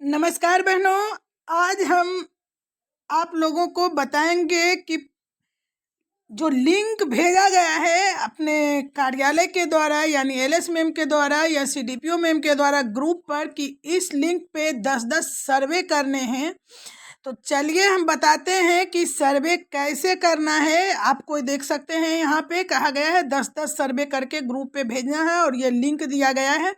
नमस्कार बहनों, आज हम आप लोगों को बताएंगे कि जो लिंक भेजा गया है अपने कार्यालय के द्वारा यानी एलएस मैम के द्वारा या सीडीपीओ मैम के द्वारा ग्रुप पर कि इस लिंक पे 10-10 सर्वे करने हैं। तो चलिए हम बताते हैं कि सर्वे कैसे करना है। आपको देख सकते हैं यहाँ पे कहा गया है 10-10 सर्वे करके ग्रुप पे भेजना है और ये लिंक दिया गया है।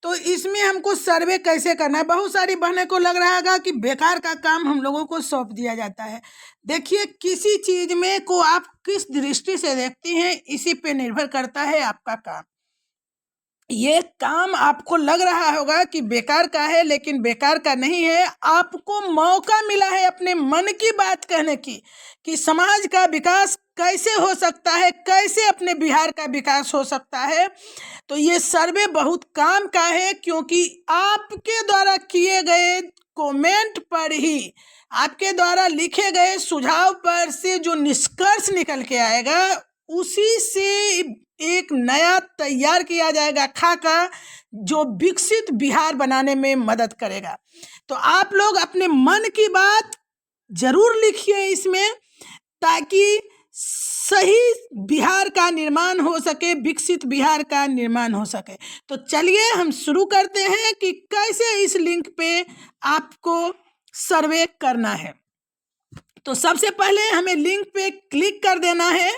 तो इसमें हमको सर्वे कैसे करना है। बहुत सारी बहनें को लग रहा है कि बेकार का काम हम लोगों को सौंप दिया जाता है। देखिए, किसी चीज में को आप किस दृष्टि से देखती हैं इसी पे निर्भर करता है आपका काम। ये काम आपको लग रहा होगा कि बेकार का है, लेकिन बेकार का नहीं है। आपको मौका मिला है अपने मन की बात कहने की कि समाज का विकास कैसे हो सकता है, कैसे अपने बिहार का विकास हो सकता है। तो ये सर्वे बहुत काम का है, क्योंकि आपके द्वारा किए गए कमेंट पर ही, आपके द्वारा लिखे गए सुझाव पर से जो निष्कर्ष निकल के आएगा उसी से एक नया तैयार किया जाएगा खाका, जो विकसित बिहार बनाने में मदद करेगा। तो आप लोग अपने मन की बात जरूर लिखिए इसमें, ताकि सही बिहार का निर्माण हो सके, विकसित बिहार का निर्माण हो सके। तो चलिए हम शुरू करते हैं कि कैसे इस लिंक पे आपको सर्वे करना है। तो सबसे पहले हमें लिंक पे क्लिक कर देना है।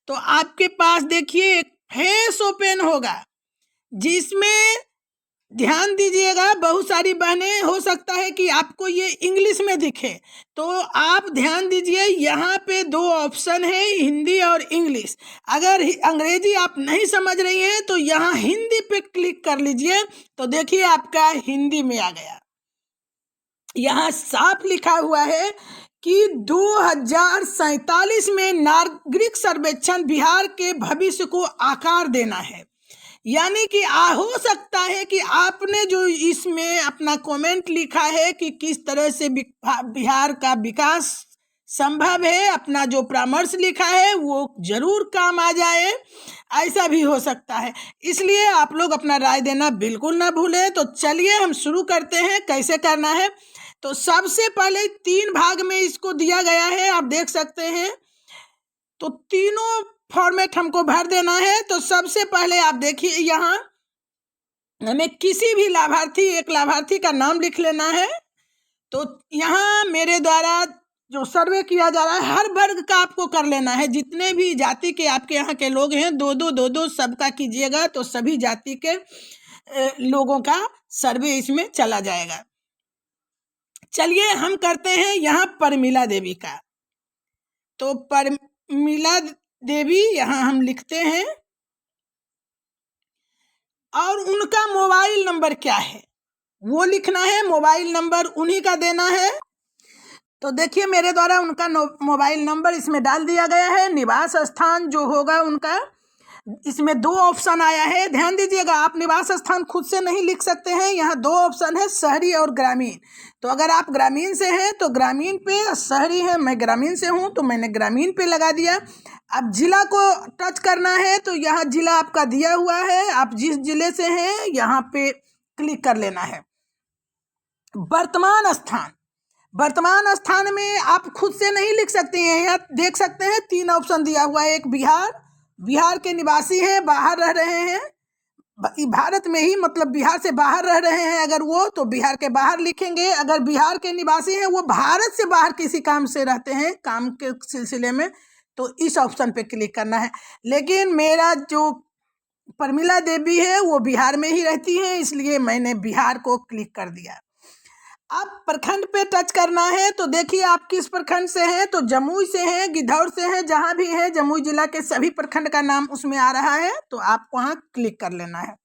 तो आपके पास देखिए एक फेस ओपन होगा, जिसमें ध्यान दीजिएगा, बहुत सारी बहनें हो सकता है कि आपको ये इंग्लिश में दिखे, तो आप ध्यान दीजिए, यहाँ पे 2 ऑप्शन है, हिंदी और इंग्लिश। अगर अंग्रेजी आप नहीं समझ रही हैं तो यहाँ हिंदी पे क्लिक कर लीजिए। तो देखिए आपका हिंदी में आ गया। यहाँ साफ लिखा हुआ है कि 2047 में नागरिक सर्वेक्षण बिहार के भविष्य को आकार देना है। यानी कि हो सकता है कि आपने जो इसमें अपना कमेंट लिखा है कि किस तरह से बिहार का विकास संभव है, अपना जो परामर्श लिखा है वो जरूर काम आ जाए, ऐसा भी हो सकता है। इसलिए आप लोग अपना राय देना बिल्कुल ना भूलें। तो चलिए हम शुरू करते हैं कैसे करना है। तो सबसे पहले 3 भाग में इसको दिया गया है, आप देख सकते हैं। तो तीनों फॉर्मेट हमको भर देना है। तो सबसे पहले आप देखिए, यहाँ हमें किसी भी एक लाभार्थी का नाम लिख लेना है। तो यहाँ मेरे द्वारा जो सर्वे किया जा रहा है हर वर्ग का आपको कर लेना है। जितने भी जाति के आपके यहाँ के लोग हैं, 2-2 सबका कीजिएगा, तो सभी जाति के लोगों का सर्वे इसमें चला जाएगा। चलिए हम करते हैं यहाँ परमिला देवी का। तो परमिला देवी यहाँ हम लिखते हैं, और उनका मोबाइल नंबर क्या है वो लिखना है। मोबाइल नंबर उन्हीं का देना है। तो देखिए मेरे द्वारा उनका मोबाइल नंबर इसमें डाल दिया गया है। निवास स्थान जो होगा उनका, इसमें 2 ऑप्शन आया है, ध्यान दीजिएगा। आप निवास स्थान खुद से नहीं लिख सकते हैं, यहाँ 2 ऑप्शन है, शहरी और ग्रामीण। तो अगर आप ग्रामीण से हैं तो ग्रामीण पे, शहरी है मैं ग्रामीण से हूँ तो मैंने ग्रामीण पे लगा दिया। अब जिला को टच करना है, तो यहाँ जिला आपका दिया हुआ है, आप जिस जिले से हैं यहाँ पे क्लिक कर लेना है। वर्तमान स्थान में आप खुद से नहीं लिख सकते हैं। यहाँ देख सकते हैं 3 ऑप्शन दिया हुआ है। एक बिहार के निवासी हैं, बाहर रह रहे हैं, भारत में ही मतलब बिहार से बाहर रह रहे हैं अगर वो, तो बिहार के बाहर लिखेंगे। अगर बिहार के निवासी हैं, वो भारत से बाहर किसी काम से रहते हैं, काम के सिलसिले में, तो इस ऑप्शन पे क्लिक करना है। लेकिन मेरा जो परमिला देवी है वो बिहार में ही रहती हैं, इसलिए मैंने बिहार को क्लिक कर दिया। अब प्रखंड पे टच करना है। तो देखिए आप किस प्रखंड से हैं, तो जमुई से हैं, गिद्धौर से हैं, जहां भी है जमुई जिला के सभी प्रखंड का नाम उसमें आ रहा है, तो आपको वहां क्लिक कर लेना है।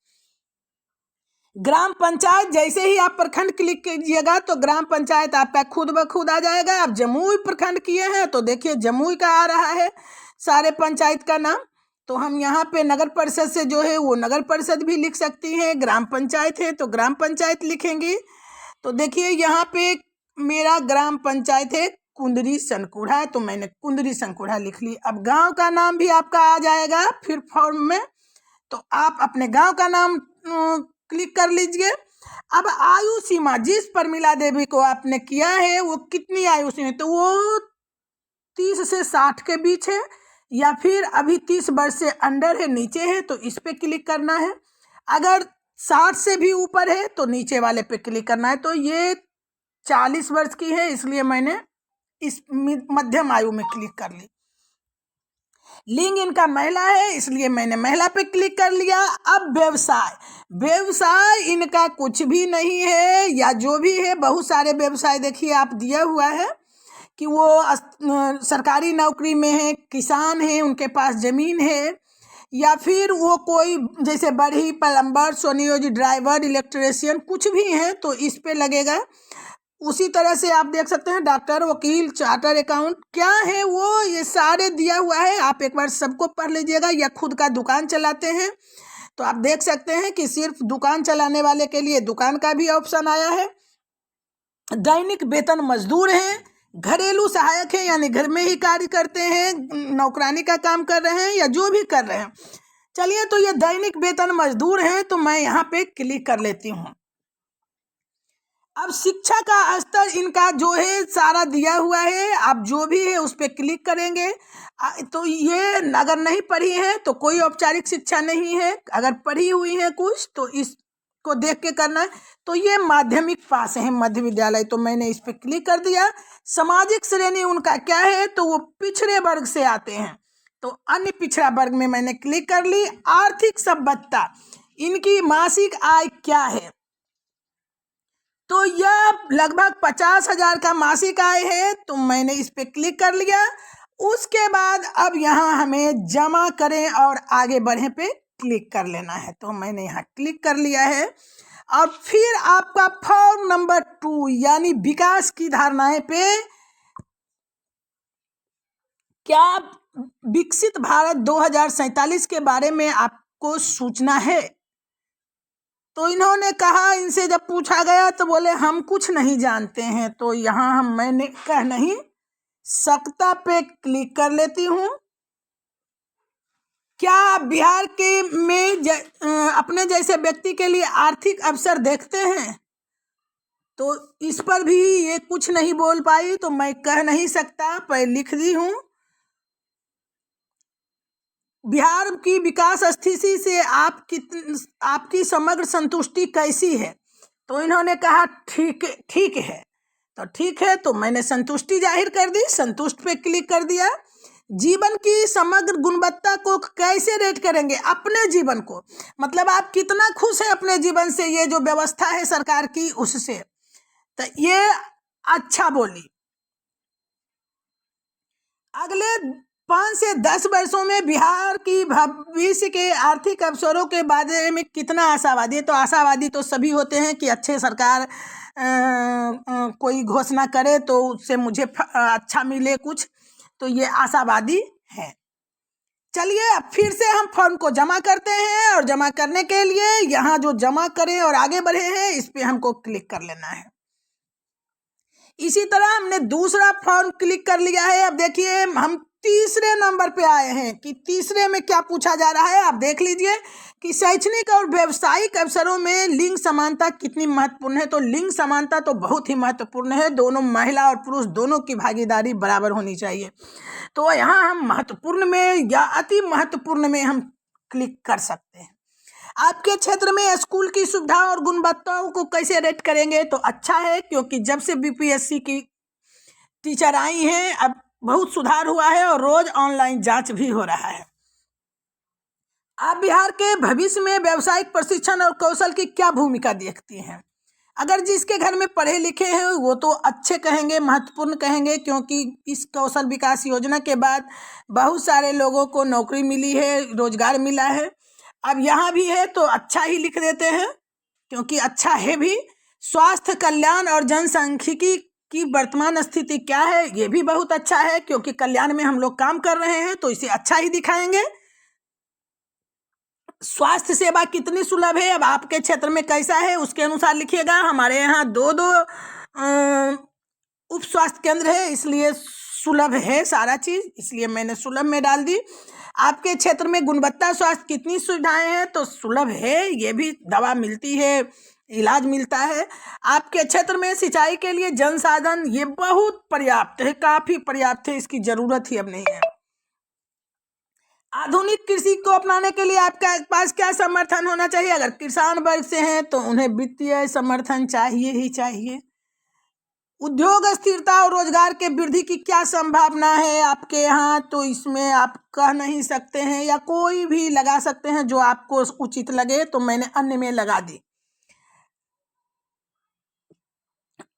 ग्राम पंचायत, जैसे ही आप प्रखंड क्लिक कीजिएगा तो ग्राम पंचायत आपका खुद ब खुद आ जाएगा। आप जमुई प्रखंड किए हैं तो देखिए जमुई का आ रहा है सारे पंचायत का नाम। तो हम यहाँ पे नगर परिषद से जो है वो नगर परिषद भी लिख सकती हैं, ग्राम पंचायत है तो ग्राम पंचायत लिखेंगी। तो देखिए यहाँ पे मेरा ग्राम पंचायत है कुंदरी सनकुढ़ा, तो मैंने कुंदरी सनकुढ़ा लिख ली। अब गांव का नाम भी आपका आ जाएगा फिर फॉर्म में, तो आप अपने गांव का नाम क्लिक कर लीजिए। अब आयु सीमा जिस प्रमिला देवी को आपने किया है वो कितनी आयु सीमा, तो वो 30 से 60 के बीच है, या फिर अभी 30 वर्ष से अंडर है, नीचे है, तो इस पे क्लिक करना है। अगर 60 से भी ऊपर है तो नीचे वाले पे क्लिक करना है। तो ये 40 वर्ष की है, इसलिए मैंने इस मध्यम आयु में क्लिक कर ली। लिंग इनका महिला है, इसलिए मैंने महिला पे क्लिक कर लिया। अब व्यवसाय, व्यवसाय इनका कुछ भी नहीं है, या जो भी है बहुत सारे व्यवसाय देखिए आप दिया हुआ है कि वो सरकारी नौकरी में है, किसान है, उनके पास ज़मीन है, या फिर वो कोई जैसे बढ़ई, प्लम्बर, स्वनियोजित ड्राइवर, इलेक्ट्रीशियन कुछ भी है तो इस पे लगेगा। उसी तरह से आप देख सकते हैं डॉक्टर, वकील, चार्टर अकाउंट क्या है वो, ये सारे दिया हुआ है। आप एक बार सबको पढ़ लीजिएगा। या खुद का दुकान चलाते हैं तो आप देख सकते हैं कि सिर्फ दुकान चलाने वाले के लिए दुकान का भी ऑप्शन आया है। दैनिक वेतन मजदूर हैं, घरेलू सहायक हैं यानी घर में ही कार्य करते हैं, नौकरानी का काम कर रहे हैं या जो भी कर रहे हैं। चलिए, तो ये दैनिक वेतन मजदूर हैं, तो मैं यहाँ पे क्लिक कर लेती हूँ। अब शिक्षा का स्तर इनका जो है सारा दिया हुआ है, आप जो भी है उस पर क्लिक करेंगे। तो ये अगर नहीं पढ़ी है तो कोई औपचारिक शिक्षा नहीं है, अगर पढ़ी हुई है कुछ तो इसको देख के करना है। तो ये माध्यमिक पास है, मध्य विद्यालय, तो मैंने इस पर क्लिक कर दिया। सामाजिक श्रेणी उनका क्या है, तो वो पिछड़े वर्ग से आते हैं, तो अन्य पिछड़ा वर्ग में मैंने क्लिक कर ली। आर्थिक सभ्यता, इनकी मासिक आय क्या है, तो यह लगभग 50,000 का मासिक आय है, तो मैंने इस पे क्लिक कर लिया। उसके बाद अब यहाँ हमें जमा करें और आगे बढ़े पे क्लिक कर लेना है, तो मैंने यहाँ क्लिक कर लिया है। और फिर आपका फॉर्म नंबर 2 यानी विकास की धारणाएं पे, क्या विकसित भारत 2047 के बारे में आपको सूचना है, तो इन्होंने कहा, इनसे जब पूछा गया तो बोले हम कुछ नहीं जानते हैं। तो यहाँ मैंने कह नहीं सकता पे क्लिक कर लेती हूँ। क्या बिहार के में अपने जैसे व्यक्ति के लिए आर्थिक अवसर देखते हैं, तो इस पर भी ये कुछ नहीं बोल पाई, तो मैं कह नहीं सकता पे लिख दी हूँ। बिहार की विकास स्थिति से आपकी समग्र संतुष्टि कैसी है, तो इन्होंने कहा ठीक है। तो ठीक है, तो मैंने संतुष्टि जाहिर कर दी, संतुष्ट पे क्लिक कर दिया। जीवन की समग्र गुणवत्ता को कैसे रेट करेंगे, अपने जीवन को, मतलब आप कितना खुश हैं अपने जीवन से, ये जो व्यवस्था है सरकार की उससे, तो ये अच्छा बोली। अगले 5 से 10 वर्षों में बिहार की भविष्य के आर्थिक अवसरों के बारे में कितना आशावादी है, तो आशावादी तो सभी होते हैं कि अच्छे सरकार कोई घोषणा करे तो उससे मुझे अच्छा मिले कुछ, तो ये आशावादी है। चलिए, अब फिर से हम फॉर्म को जमा करते हैं, और जमा करने के लिए यहाँ जो जमा करें और आगे बढ़े हैं इस पे हमको क्लिक कर लेना है। इसी तरह हमने दूसरा फॉर्म क्लिक कर लिया है। अब देखिए हम तीसरे नंबर पे आए हैं कि तीसरे में क्या पूछा जा रहा है, आप देख लीजिए कि शैक्षणिक और व्यावसायिक अवसरों में लिंग समानता कितनी महत्वपूर्ण है। तो लिंग समानता तो बहुत ही महत्वपूर्ण है, दोनों महिला और पुरुष दोनों की भागीदारी बराबर होनी चाहिए। तो यहाँ हम महत्वपूर्ण में या अति महत्वपूर्ण में हम क्लिक कर सकते हैं। आपके क्षेत्र में स्कूल की सुविधा और गुणवत्ताओं को कैसे रेट करेंगे, तो अच्छा है, क्योंकि जब से बीपीएससी की टीचर आई हैं अब बहुत सुधार हुआ है और रोज ऑनलाइन जांच भी हो रहा है। आप बिहार के भविष्य में व्यावसायिक प्रशिक्षण और कौशल की क्या भूमिका देखती हैं। अगर जिसके घर में पढ़े लिखे हैं वो तो अच्छे कहेंगे, महत्वपूर्ण कहेंगे, क्योंकि इस कौशल विकास योजना के बाद बहुत सारे लोगों को नौकरी मिली है, रोजगार मिला है। अब यहाँ भी है तो अच्छा ही लिख देते हैं, क्योंकि अच्छा है भी। स्वास्थ्य कल्याण और जनसांख्यिकी की वर्तमान स्थिति क्या है, ये भी बहुत अच्छा है, क्योंकि कल्याण में हम लोग काम कर रहे हैं तो इसे अच्छा ही दिखाएंगे। स्वास्थ्य सेवा कितनी सुलभ है, अब आपके क्षेत्र में कैसा है उसके अनुसार लिखिएगा। हमारे यहाँ 2 उप स्वास्थ्य केंद्र है, इसलिए सुलभ है सारा चीज, इसलिए मैंने सुलभ में डाल दी। आपके क्षेत्र में गुणवत्ता स्वास्थ्य कितनी सुविधाएं हैं, तो सुलभ है, ये भी दवा मिलती है, इलाज मिलता है। आपके क्षेत्र में सिंचाई के लिए जल साधन ये बहुत पर्याप्त है, काफी पर्याप्त है, इसकी जरूरत ही अब नहीं है। आधुनिक कृषि को अपनाने के लिए आपके पास क्या समर्थन होना चाहिए? अगर किसान वर्ग से हैं तो उन्हें वित्तीय समर्थन चाहिए ही चाहिए। उद्योग स्थिरता और रोजगार के वृद्धि की क्या संभावना है आपके यहाँ? तो इसमें आप कह नहीं सकते हैं या कोई भी लगा सकते हैं जो आपको उचित लगे। तो मैंने अन्य में लगा दी।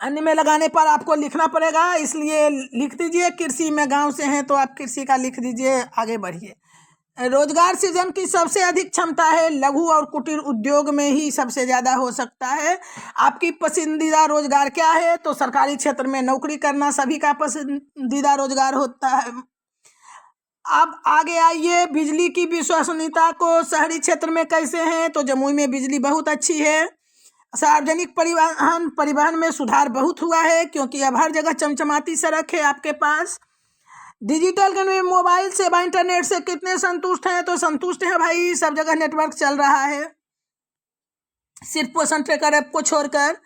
अन्य में लगाने पर आपको लिखना पड़ेगा, इसलिए लिख दीजिए। कृषि में गांव से हैं तो आप कृषि का लिख दीजिए, आगे बढ़िए। रोजगार सृजन की सबसे अधिक क्षमता है लघु और कुटीर उद्योग में ही सबसे ज्यादा हो सकता है। आपकी पसंदीदा रोजगार क्या है? तो सरकारी क्षेत्र में नौकरी करना सभी का पसंदीदा रोजगार होता है। अब आगे आइए, बिजली की विश्वसनीयता को शहरी क्षेत्र में कैसे है? तो जमुई में बिजली बहुत अच्छी है। सार्वजनिक परिवहन में सुधार बहुत हुआ है, क्योंकि अब हर जगह चमचमाती सड़क है आपके पास। डिजिटल में मोबाइल सेवा इंटरनेट से कितने संतुष्ट हैं? तो संतुष्ट हैं भाई, सब जगह नेटवर्क चल रहा है, सिर्फ पोषण ट्रैकर ऐप को छोड़कर।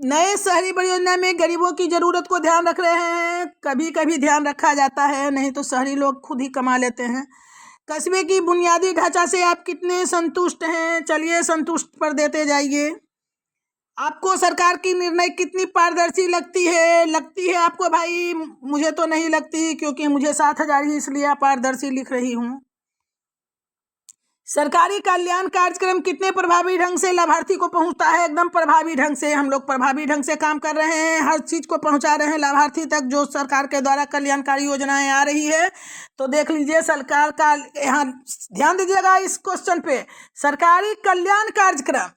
नए शहरी परियोजना में गरीबों की जरूरत को ध्यान रख रहे हैं। कभी कभी ध्यान रखा जाता है, नहीं तो शहरी लोग खुद ही कमा लेते हैं। कस्बे की बुनियादी ढांचा से आप कितने संतुष्ट हैं? चलिए संतुष्ट पर देते जाइए। आपको सरकार की निर्णय कितनी पारदर्शी लगती है? लगती है आपको भाई? मुझे तो नहीं लगती, क्योंकि मुझे 7,000 ही, इसलिए अपारदर्शी लिख रही हूँ। सरकारी कल्याण कार्यक्रम कितने प्रभावी ढंग से लाभार्थी को पहुंचता है? एकदम प्रभावी ढंग से। हम लोग प्रभावी ढंग से काम कर रहे हैं, हर चीज को पहुंचा रहे हैं लाभार्थी तक, जो सरकार के द्वारा कल्याणकारी योजनाएं आ रही है। तो देख लीजिए सरकार का, यहाँ ध्यान दीजिएगा इस क्वेश्चन पे, सरकारी कल्याण कार्यक्रम,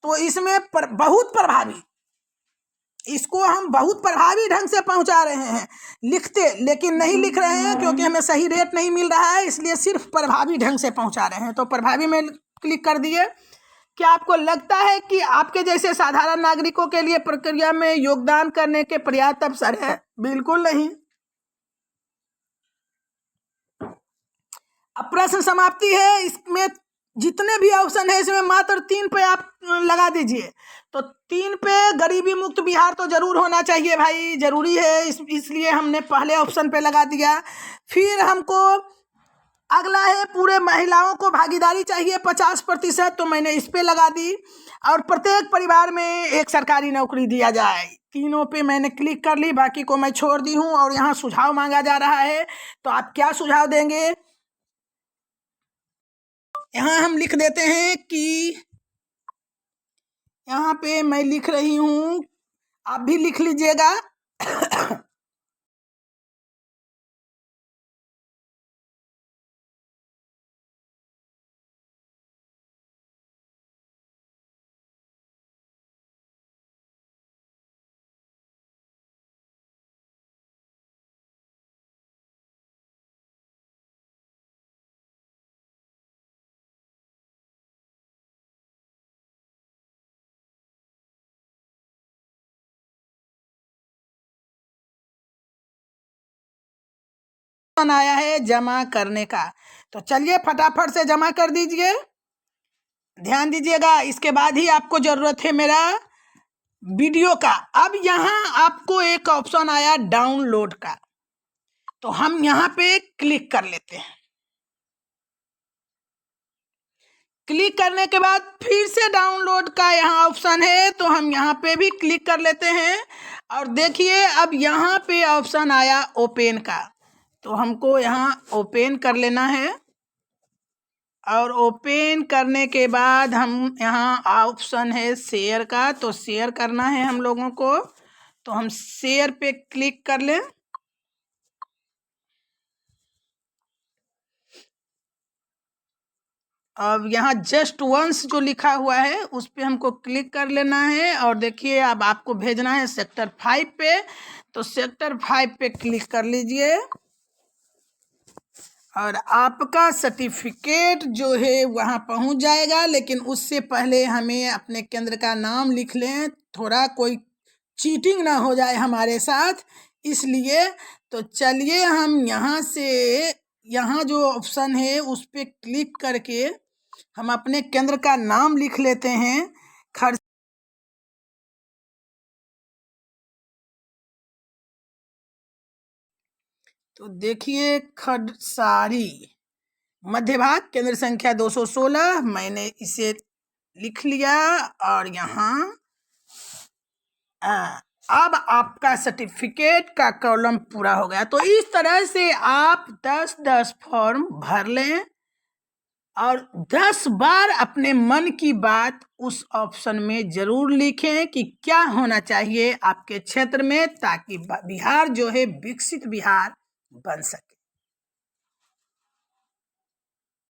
तो इसमें बहुत प्रभावी, इसको हम बहुत प्रभावी ढंग से पहुंचा रहे हैं, लिखते लेकिन नहीं लिख रहे हैं, क्योंकि हमें सही रेट नहीं मिल रहा है, इसलिए सिर्फ प्रभावी ढंग से पहुंचा रहे हैं। तो प्रभावी में क्लिक कर दिए। क्या आपको लगता है कि आपके जैसे साधारण नागरिकों के लिए प्रक्रिया में योगदान करने के पर्याप्त अवसर है? बिल्कुल नहीं। अब प्रश्न समाप्ति है। इसमें जितने भी ऑप्शन है, इसमें मात्र 3 पे आप लगा दीजिए। तो 3 पे गरीबी मुक्त बिहार तो जरूर होना चाहिए भाई, जरूरी है, इसलिए हमने पहले ऑप्शन पे लगा दिया। फिर हमको अगला है, पूरे महिलाओं को भागीदारी चाहिए 50%, तो मैंने इस पे लगा दी। और प्रत्येक परिवार में एक सरकारी नौकरी दिया जाए, तीनों पे मैंने क्लिक कर ली, बाकी को मैं छोड़ दी हूँ। और यहाँ सुझाव मांगा जा रहा है, तो आप क्या सुझाव देंगे? यहाँ हम लिख देते हैं कि यहाँ पे मैं लिख रही हूँ, आप भी लिख लीजिएगा। आया है जमा करने का, तो चलिए फटाफट से जमा कर दीजिए। ध्यान दीजिएगा, इसके बाद ही आपको जरूरत है मेरा वीडियो का। अब यहाँ आपको एक ऑप्शन आया डाउनलोड का, तो हम यहाँ पे क्लिक कर लेते हैं। क्लिक करने के बाद फिर से डाउनलोड का यहाँ ऑप्शन है, तो हम यहाँ पे भी क्लिक कर लेते हैं। और देखिए अब यहाँ पे ऑप्शन आया ओपन का, तो हमको यहाँ ओपन कर लेना है। और ओपन करने के बाद हम यहाँ ऑप्शन है शेयर का, तो शेयर करना है हम लोगों को, तो हम शेयर पे क्लिक कर लें। अब यहाँ जस्ट वंस जो लिखा हुआ है उस पे हमको क्लिक कर लेना है। और देखिए अब आपको भेजना है सेक्टर 5 पे, तो सेक्टर 5 पे क्लिक कर लीजिए। और आपका सर्टिफिकेट जो है वहाँ पहुँच जाएगा, लेकिन उससे पहले हमें अपने केंद्र का नाम लिख लें, थोड़ा कोई चीटिंग ना हो जाए हमारे साथ, इसलिए। तो चलिए हम यहाँ से, यहाँ जो ऑप्शन है उस पर क्लिक करके हम अपने केंद्र का नाम लिख लेते हैं। खर्च तो देखिए खडसारी मध्य भाग केंद्र संख्या 216, मैंने इसे लिख लिया और यहाँ अब आपका सर्टिफिकेट का कॉलम पूरा हो गया। तो इस तरह से आप 10-10 फॉर्म भर लें और 10 बार अपने मन की बात उस ऑप्शन में जरूर लिखें कि क्या होना चाहिए आपके क्षेत्र में, ताकि बिहार जो है विकसित बिहार बन सके।